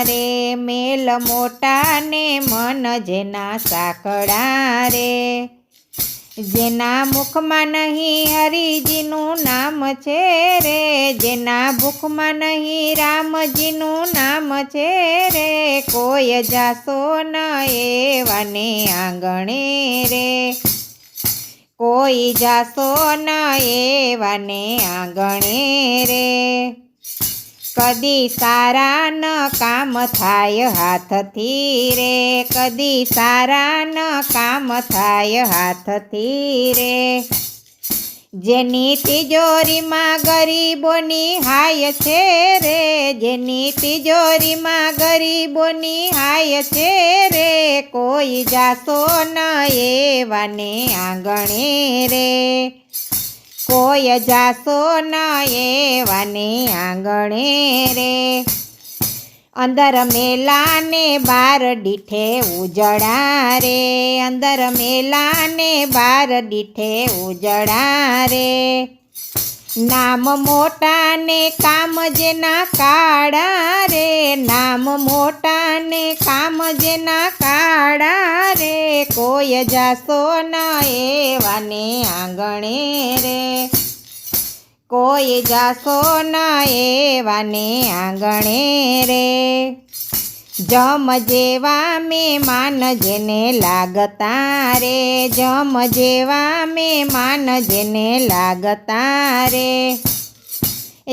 રે મેલ મોટા ને મન જેના સાંકળા રે જેના મુખમાં નહીં હરિજીનું નામ છે રે જેના મુખમાં નહીં રામજીનું નામ છે રે કોઈ જાશો ન એવાને આંગણે રે કોઈ જાશો ન એવાને આંગણે રે કદી સારા ન કામ થાય હાથથી રે કદી સારા ન કામ થાય હાથથી રે જેની તિજોરીમાં ગરીબોની હાય છે રે જેની તિજોરીમાં ગરીબોની હાય છે રે કોઈ જાશો ન એવાને આંગણે રે કોઈ જાશો ન એવાને આંગણે રે અંદર મેલાને બાર દીઠે ઉજળા રે અંદર મેલાને બાર દીઠે ઉજળા રે નામ મોટા ને કામ જેના કાળા રે નામ મોટા ને કામ જેના કાળા રે કોઈ જાશો ન એવાને આંગણે રે કોઈ જાશો ન એવાને આંગણે રે જમ જેવા મહેમાન જેને લાગતા રે જમ જેવા મહેમાન જેને લાગતા રે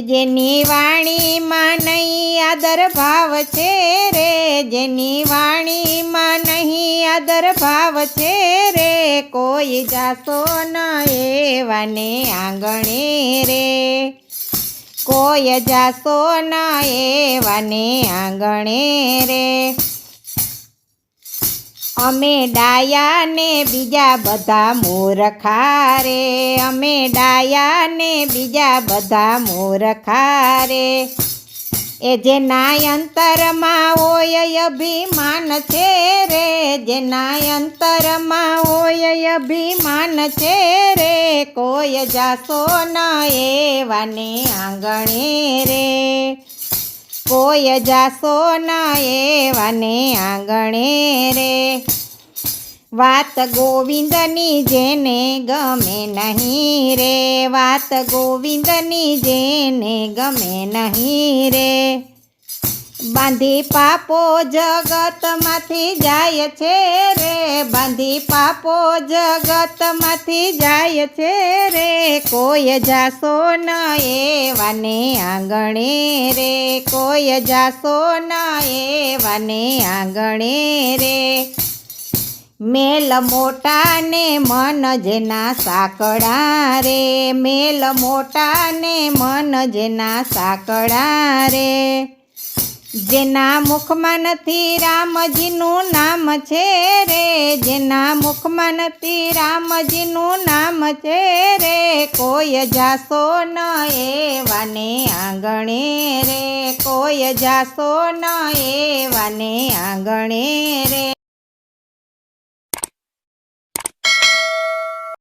જેની વાણીમાં નહીં આદર ભાવ છે રે જેની વાણીમાં નહીં આદર ભાવ છે રે કોઈ જાશો ન એવાને આંગણે રે કોઈ જાશો ન એવાને આંગણે રે અમે ડાયા ને બીજા બધા મૂર્ખા રે અમે ડાયા ને બીજા બધા મૂર્ખા રે એ જેના અંતરમાં હોય અભિમાન છે રે જેના અંતરમાં હોય અભિમાન છે રે કોઈ જાશો ન એવાને આંગણે રે કોઈ જાશો ન એવાને આંગણે રે વાત ગોવિંદની જેને ગમે નહીં રે વાત ગોવિંદની જેને ગમે નહીં રે બાંધી પાપો જગતમાંથી જાય છે રે બાંધી પાપો જગતમાંથી જાય છે રે કોઈ જાશો ન એવાને આંગણે રે કોઈ જાશો ન એવાને આંગણે રે મેલ મોટા ને મન જેના સાંકળા રે મેલ મોટા ને મન જેના સાંકળા રે જેના મુખમાં નથી રામજીનું નામ છે રે જેના મુખમાં નથી રામજીનું નામ છે રે કોઈ જાશો ન એવાને આંગણે રે કોઈ જાશો ન એવાને આંગણે રે